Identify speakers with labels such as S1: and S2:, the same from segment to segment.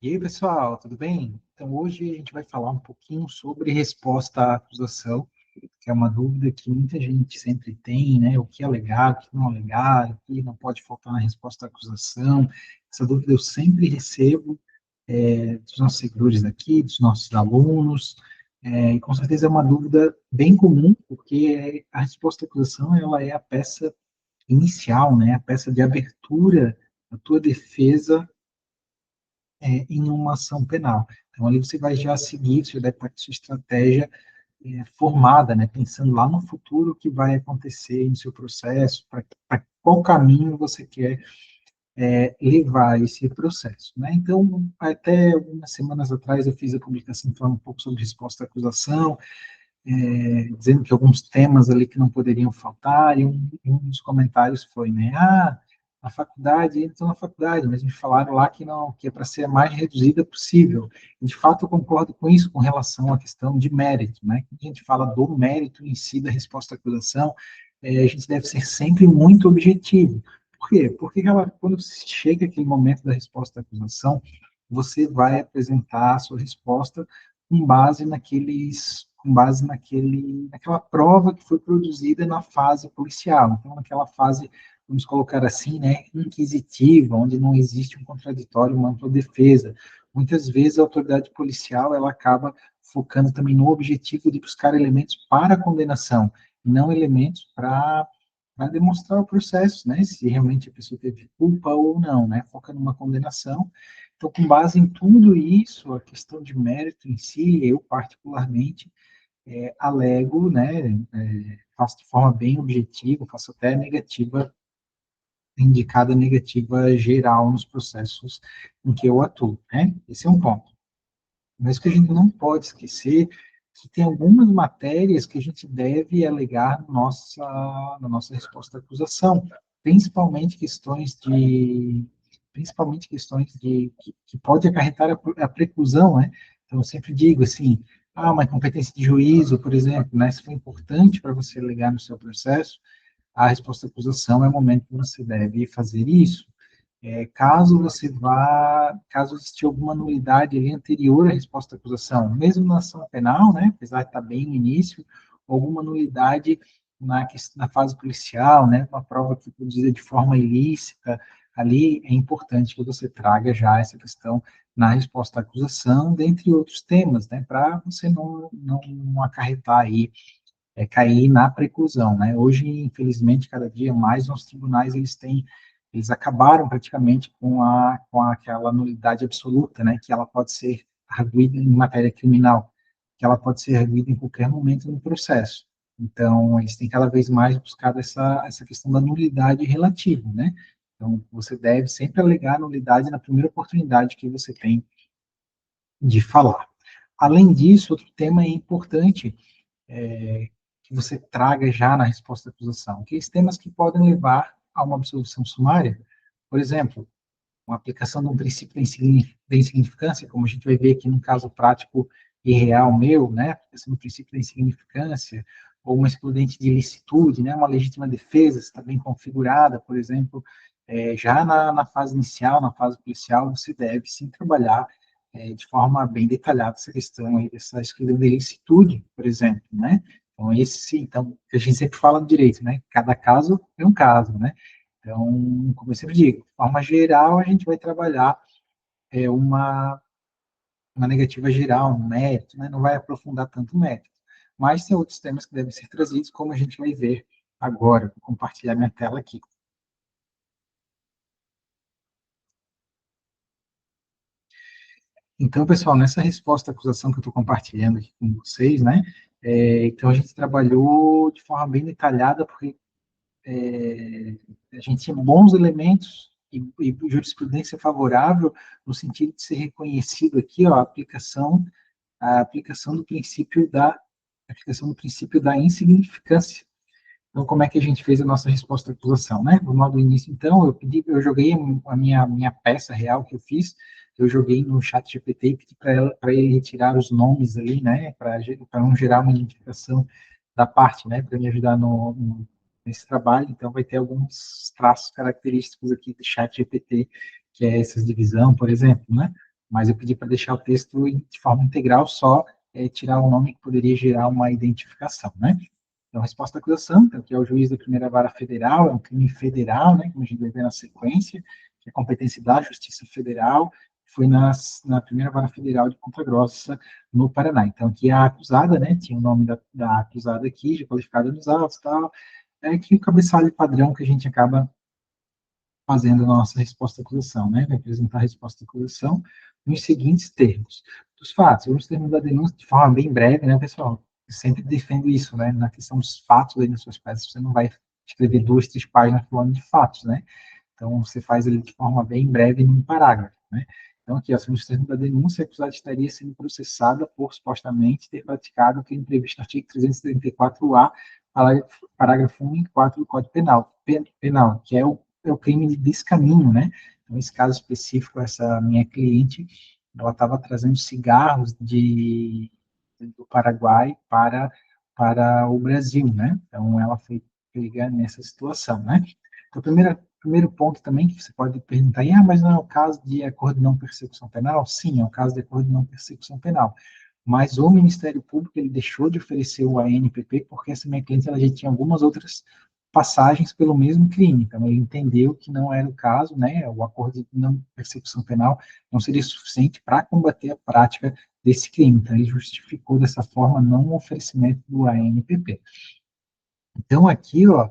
S1: E aí, pessoal, tudo bem? Então, hoje a gente vai falar um pouquinho sobre resposta à acusação, que é uma dúvida que muita gente sempre tem, né? O que é alegar, o que não é alegar, o que não pode faltar na resposta à acusação. Essa dúvida eu sempre recebo dos nossos seguidores aqui, dos nossos alunos, e com certeza é uma dúvida bem comum, porque a resposta à acusação, ela é a peça inicial, né? A peça de abertura da tua defesa em uma ação penal. Então, ali você vai já seguir, você já deve estar com sua estratégia formada, né, pensando lá no futuro o que vai acontecer no seu processo, para qual caminho você quer levar esse processo. Né? Então, até algumas semanas atrás, eu fiz a publicação falando um pouco sobre resposta à acusação, dizendo que alguns temas ali que não poderiam faltar, e um dos comentários foi, né, na faculdade, então na faculdade, mas me falaram lá que não, que é para ser a mais reduzida possível. E, de fato, eu concordo com isso com relação à questão de mérito, né? Quando a gente fala do mérito em si da resposta à acusação, a gente deve ser sempre muito objetivo. Por quê? Porque quando chega aquele momento da resposta à acusação, você vai apresentar a sua resposta naquela prova que foi produzida na fase policial. Então, naquela fase, vamos colocar assim, né, inquisitiva, onde não existe um contraditório, uma ampla defesa. Muitas vezes a autoridade policial ela acaba focando também no objetivo de buscar elementos para a condenação, não elementos para demonstrar o processo, né, se realmente a pessoa teve culpa ou não, né, foca numa condenação. Então, com base em tudo isso, a questão de mérito em si, eu particularmente alego, né, faço de forma bem objetiva, faço até negativa, indicada negativa geral nos processos em que eu atuo, né? Esse é um ponto. Mas o que a gente não pode esquecer que tem algumas matérias que a gente deve alegar na nossa resposta à acusação, principalmente questões de que pode acarretar a preclusão, né? Então, eu sempre digo assim, uma incompetência de juízo, por exemplo, né? Se for importante para você alegar no seu processo, a resposta à acusação é o momento que você deve fazer isso. Caso existir alguma nulidade ali anterior à resposta à acusação, mesmo na ação penal, né, apesar de estar bem no início, alguma nulidade na fase policial, né, uma prova que foi produzida de forma ilícita, ali é importante que você traga já essa questão na resposta à acusação, dentre outros temas, né, para você não acarretar aí, cair na preclusão, né. Hoje, infelizmente, cada dia mais os tribunais eles acabaram praticamente com aquela nulidade absoluta, né, que ela pode ser arguida em matéria criminal, que ela pode ser arguida em qualquer momento no processo. Então, eles têm cada vez mais buscado essa questão da nulidade relativa, né? Então, você deve sempre alegar a nulidade na primeira oportunidade que você tem de falar. Além disso, outro tema importante que você traga já na resposta à acusação, aqueles temas que podem levar a uma absolvição sumária, por exemplo, uma aplicação de um princípio da insignificância, como a gente vai ver aqui no caso prático e real meu, né, aplicação do princípio da insignificância, ou uma excludente de ilicitude, né, uma legítima defesa está bem configurada, por exemplo, já na fase inicial, na fase policial, você deve sim trabalhar de forma bem detalhada essa questão aí, dessa excludente de ilicitude, por exemplo, né, então então, a gente sempre fala no direito, né, cada caso é um caso, né, então, como eu sempre digo, de forma geral, a gente vai trabalhar é, uma, uma negativa geral, um mérito, né? Não vai aprofundar tanto o mérito. Mas tem outros temas que devem ser trazidos, como a gente vai ver agora. Vou compartilhar minha tela aqui. Então, pessoal, nessa resposta à acusação que eu estou compartilhando aqui com vocês, né? Então, a gente trabalhou de forma bem detalhada, porque a gente tinha bons elementos e jurisprudência favorável no sentido de ser reconhecido aqui, ó, a aplicação do princípio da insignificância. Então, como é que a gente fez a nossa resposta à acusação, né? No modo início, então, eu joguei a minha peça real que eu fiz, eu joguei no chat GPT e pedi para ele retirar os nomes ali, né? Para não gerar uma identificação da parte, né? Para me ajudar nesse trabalho. Então, vai ter alguns traços característicos aqui do chat GPT, que é essa divisão, por exemplo, né? mas eu pedi para deixar o texto de forma integral, só tirar o nome que poderia gerar uma identificação, né? Então, a resposta à acusação, então, que é o juiz da primeira vara federal, é um crime federal, né, como a gente vai ver na sequência, que é competência da Justiça Federal, foi na primeira vara federal de Ponta Grossa, no Paraná. Então, aqui a acusada, né, tinha o nome da acusada aqui, já qualificada nos autos e tal, é que o cabeçalho padrão que a gente acaba fazendo a nossa resposta à acusação, né, vai apresentar a resposta à acusação nos seguintes termos. Dos fatos, vamos terminar a denúncia de forma bem breve, né, pessoal? Eu sempre defendo isso, né, na questão dos fatos aí nas suas peças, você não vai escrever 2, 3 páginas falando de fatos, né? Então, você faz ele de forma bem breve num parágrafo, né? Então, aqui, ó, segundo os termos da denúncia, a acusada estaria sendo processada por, supostamente, ter praticado o crime previsto no artigo 334-A, parágrafo 1 e 4 do Código Penal, que é o crime de descaminho, né? Então, nesse caso específico, essa minha cliente, ela estava trazendo cigarros do Paraguai para o Brasil, né? Então, ela foi pega nessa situação, né? Então, primeiro ponto também que você pode perguntar, mas não é o caso de acordo de não persecução penal? Sim, é o caso de acordo de não persecução penal. Mas o Ministério Público, ele deixou de oferecer o ANPP porque essa minha cliente, ela já tinha algumas outras passagens pelo mesmo crime. Então, ele entendeu que não era o caso, né? O acordo de não persecução penal não seria suficiente para combater a prática desse crime. Então, ele justificou dessa forma não o oferecimento do ANPP. Então, aqui, ó,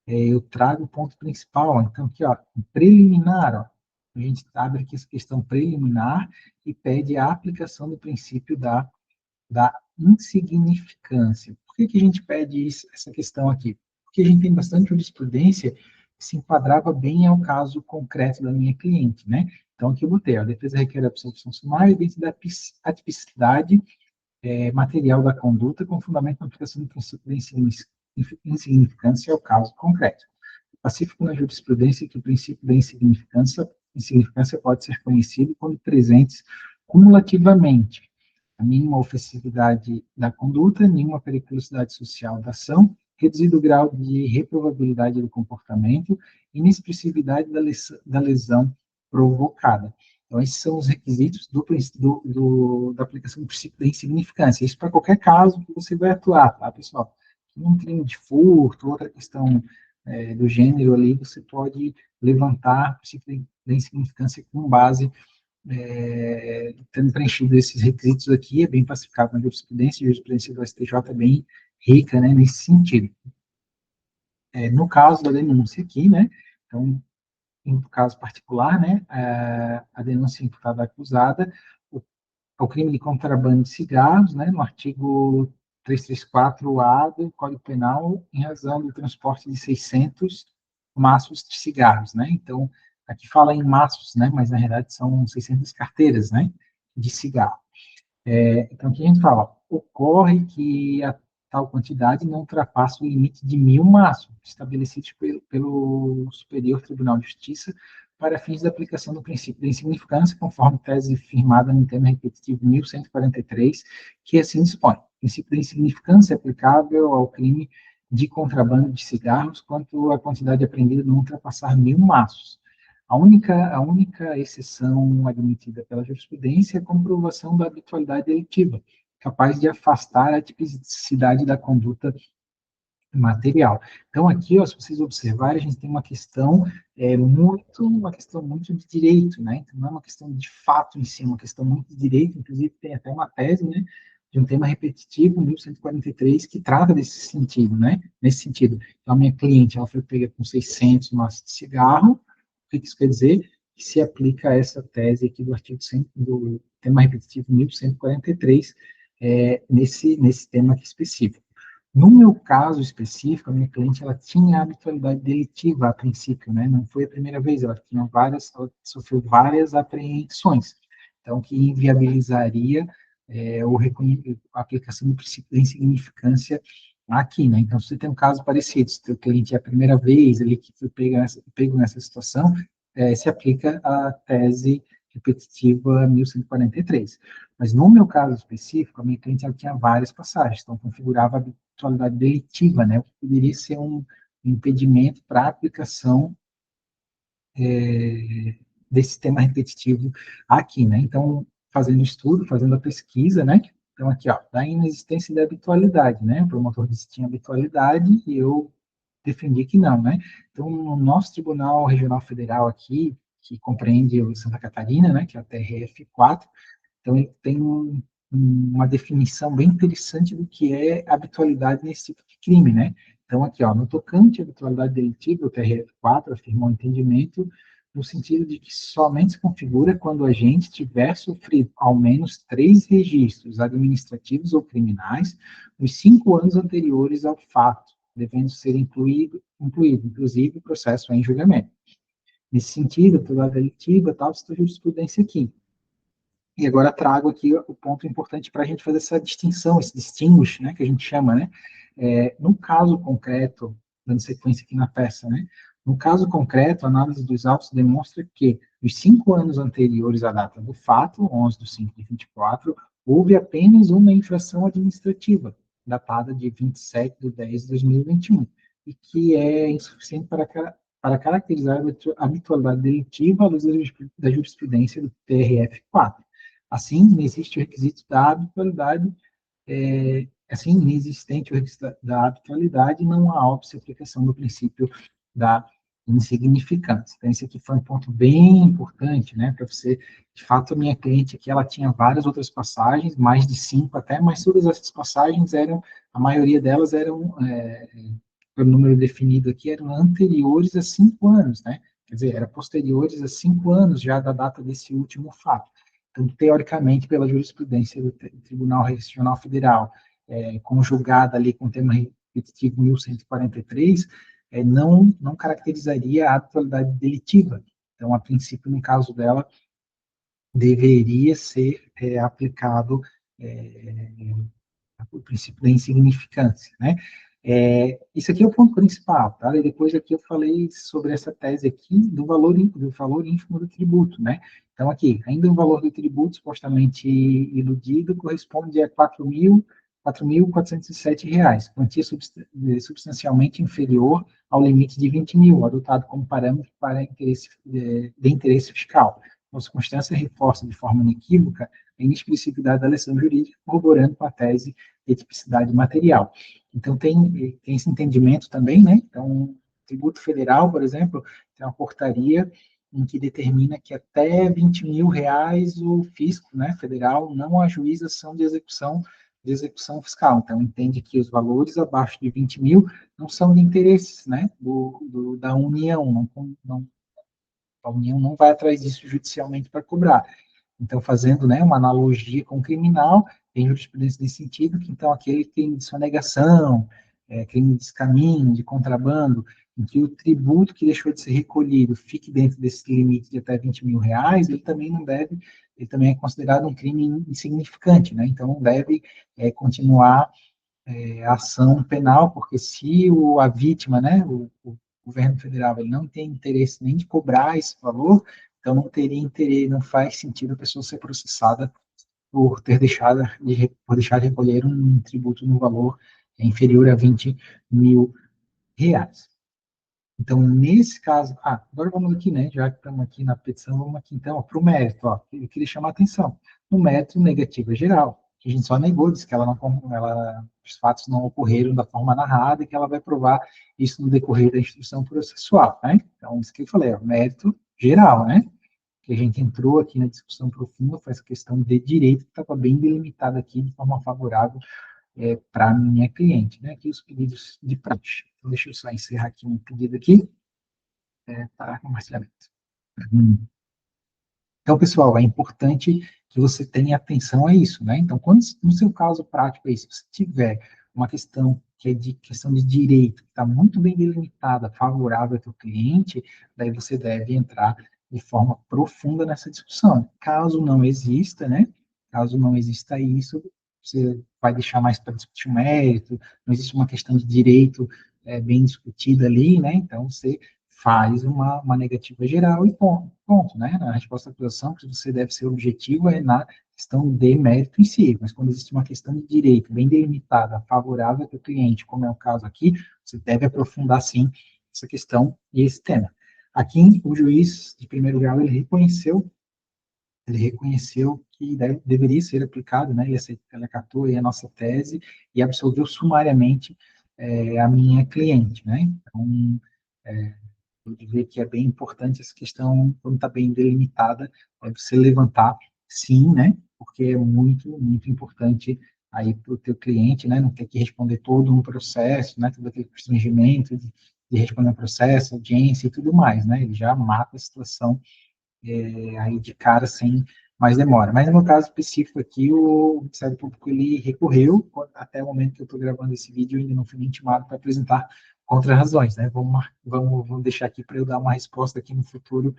S1: eu trago o ponto principal. Ó. Então, aqui, ó, preliminar, ó, a gente abre aqui essa questão preliminar e pede a aplicação do princípio da insignificância. Por que a gente pede essa questão aqui? Porque a gente tem bastante jurisprudência que se enquadrava bem ao caso concreto da minha cliente, né? Então, aqui eu botei, a defesa requer a absolução sumária dentro da atipicidade material da conduta com fundamento na aplicação do princípio da insignificância ao caso concreto. Pacífico na jurisprudência que o princípio da insignificância pode ser conhecido quando presentes cumulativamente a mínima ofensividade da conduta, nenhuma periculosidade social da ação, reduzido grau de reprovabilidade do comportamento, inexpressividade da lesão provocada. Então, esses são os requisitos da aplicação do princípio da insignificância. Isso para qualquer caso que você vai atuar, tá, pessoal? Um crime de furto, outra questão do gênero ali, você pode levantar o princípio da insignificância com base tendo preenchido esses requisitos aqui, é bem pacificado na jurisprudência, a jurisprudência do STJ é bem rica, né, nesse sentido. No caso da denúncia aqui, né, então, em caso particular, né, a denúncia imputada acusada, o crime de contrabando de cigarros, né, no artigo 334-A do Código Penal, em razão do transporte de 600 maços de cigarros, né, então, aqui fala em maços, né, mas na realidade são 600 carteiras, né, de cigarro. Então, aqui a gente fala, ocorre que a tal quantidade não ultrapassa o limite de 1.000 maços, estabelecidos pelo Superior Tribunal de Justiça, para fins da aplicação do princípio da insignificância, conforme tese firmada no tema repetitivo 1143, que assim dispõe. O princípio da insignificância é aplicável ao crime de contrabando de cigarros, quanto a quantidade apreendida não ultrapassar 1.000 maços. A única exceção admitida pela jurisprudência é a comprovação da habitualidade delictiva, capaz de afastar a tipicidade da conduta material. Então, aqui, ó, se vocês observarem, a gente tem uma questão muito de direito, né? Então, não é uma questão de fato em si, é uma questão muito de direito, inclusive tem até uma tese, né, de um tema repetitivo, 1143, que trata desse sentido, né? Nesse sentido. Então, a minha cliente, ela foi pega com 600 maços de cigarro. O que isso quer dizer? Que se aplica a essa tese aqui do artigo 100, do tema repetitivo 1143, nesse tema aqui específico. No meu caso específico, a minha cliente, ela tinha habitualidade delitiva a princípio, né? Não foi a primeira vez, ela sofreu várias apreensões, então que inviabilizaria a aplicação do princípio da insignificância aqui, né? Então, se você tem um caso parecido, se o teu cliente é a primeira vez, ele que foi pego nessa situação, se aplica a tese repetitiva 1143. Mas no meu caso específico, a minha cliente ela tinha várias passagens, então configurava a habitualidade delitiva, né? O que poderia ser um impedimento para a aplicação desse tema repetitivo aqui, né? Então, fazendo estudo, fazendo a pesquisa, né? Então, aqui, ó, da inexistência da habitualidade, né? O promotor disse que tinha habitualidade e eu defendi que não, né? Então, o nosso Tribunal Regional Federal aqui, que compreende o Santa Catarina, né, que é o TRF4, então ele tem uma definição bem interessante do que é habitualidade nesse tipo de crime, né? Então, aqui, ó, no tocante à habitualidade delitiva, o TRF4 afirmou o entendimento no sentido de que somente se configura quando o agente tiver sofrido ao menos 3 registros administrativos ou criminais nos 5 anos anteriores ao fato, devendo ser incluído inclusive, o processo em julgamento. Nesse sentido, a habitualidade delitiva, tal, citou jurisprudência aqui. E agora trago aqui o ponto importante para a gente fazer essa distinção, esse distinguish, né, que a gente chama, né? No caso concreto, dando sequência aqui na peça, né? No caso concreto, a análise dos autos demonstra que, nos 5 anos anteriores à data do fato, 11/5/24, houve apenas uma infração administrativa, datada de 27/10/2021, e que é insuficiente para caracterizar a habitualidade delitiva à luz da jurisprudência do TRF4. Assim, não existe o requisito da habitualidade, assim, inexistente o requisito da habitualidade, não há óbvia aplicação do princípio da insignificância. Então, esse aqui foi um ponto bem importante, né, para você, de fato, a minha cliente aqui, ela tinha várias outras passagens, mais de 5 até, mas todas essas passagens eram, a maioria delas eram, pelo número definido aqui, eram anteriores a 5 anos, né, quer dizer, eram posteriores a 5 anos já da data desse último fato. Então, teoricamente, pela jurisprudência do Tribunal Regional Federal, conjugada ali com o tema repetitivo 1143, não caracterizaria a habitualidade delitiva. Então, a princípio, no caso dela, deveria ser aplicado o princípio da insignificância, né? Isso aqui é o ponto principal, tá? E depois aqui eu falei sobre essa tese aqui do valor ínfimo do tributo, né? Então aqui, ainda o valor do tributo supostamente iludido corresponde a R$ 4.407, quantia substancialmente inferior ao limite de 20 mil, adotado como parâmetro para de interesse fiscal. A circunstância reforça de forma inequívoca a inexpressibilidade da lição jurídica, corroborando com a tese de tipicidade material. Então, tem esse entendimento também, né? Então, o tributo federal, por exemplo, tem uma portaria em que determina que até R$ 20.000 o fisco, né, federal não ajuiza ação de execução fiscal. Então, entende que os valores abaixo de 20 mil não são de interesses, né, da União, a União não vai atrás disso judicialmente para cobrar. Então, fazendo, né, uma analogia com o criminal, tem jurisprudência nesse sentido, que então aquele crime de sonegação, crime de descaminho, de contrabando, em que o tributo que deixou de ser recolhido fique dentro desse limite de até R$ 20.000, ele também não deve, ele também é considerado um crime insignificante, né? Então, não deve continuar a ação penal, porque se a vítima, né, o governo federal, ele não tem interesse nem de cobrar esse valor, então não teria interesse, não faz sentido a pessoa ser processada por deixar de recolher um tributo no valor inferior a R$ 20.000. Então, nesse caso, agora vamos aqui, né, já que estamos aqui na petição, vamos aqui então para o mérito, eu queria chamar a atenção, no mérito negativa geral, que a gente só negou, disse que os fatos não ocorreram da forma narrada e que ela vai provar isso no decorrer da instrução processual, né? Então, isso que eu falei, mérito geral, né? Que a gente entrou aqui na discussão profunda, foi essa questão de direito que estava bem delimitada aqui de forma favorável para a minha cliente, né? Aqui os pedidos de praxe. Então, deixa eu só encerrar aqui um pedido aqui para compartilhamento. Então, pessoal, é importante que você tenha atenção a isso, né? Então, quando, no seu caso prático, se você tiver uma questão que é de questão de direito, que está muito bem delimitada, favorável ao seu cliente, daí você deve entrar de forma profunda nessa discussão. Caso não exista, né? Caso não exista isso, você vai deixar mais para discutir o mérito, não existe uma questão de direito bem discutida ali, né? Então, você faz uma negativa geral e ponto, né? Na resposta à acusação, que você deve ser objetivo na questão de mérito em si, mas quando existe uma questão de direito bem delimitada, favorável ao cliente, como é o caso aqui, você deve aprofundar, sim, essa questão e esse tema. Aqui, o juiz de primeiro grau, ele reconheceu ele reconheceu que deveria ser aplicado, né, ele acatou aí a nossa tese e absolveu sumariamente a minha cliente, né? Então, pude ver que é bem importante essa questão, quando está bem delimitada, você levantar, sim, né? Porque é muito, muito importante aí para o teu cliente, né? Não ter que responder todo um processo, né? Todo aquele constrangimento de responder um processo, audiência e tudo mais, né? Ele já mata a situação aí de cara sem mais demora. Mas no meu caso específico aqui, o Ministério Público ele recorreu, até o momento que eu estou gravando esse vídeo, eu ainda não fui intimado para apresentar contra-razões, né? Vamos deixar aqui para eu dar uma resposta aqui no futuro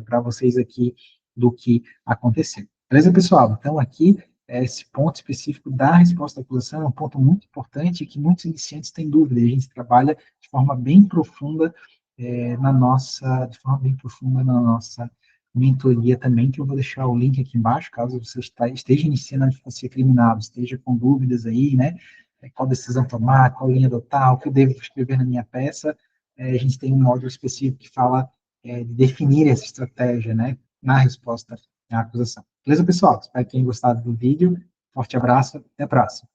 S1: para vocês aqui do que aconteceu. Beleza, pessoal? Então, aqui, esse ponto específico da resposta à acusação é um ponto muito importante que muitos iniciantes têm dúvida, e a gente trabalha de forma bem profunda na nossa mentoria também, que eu vou deixar o link aqui embaixo, caso você esteja iniciando a advocacia criminal, esteja com dúvidas aí, né? Qual decisão tomar, qual linha adotar, o que eu devo escrever na minha peça. A gente tem um módulo específico que fala de definir essa estratégia, né, na resposta à acusação. Beleza, pessoal? Espero que tenham gostado do vídeo. Forte abraço, até a próxima.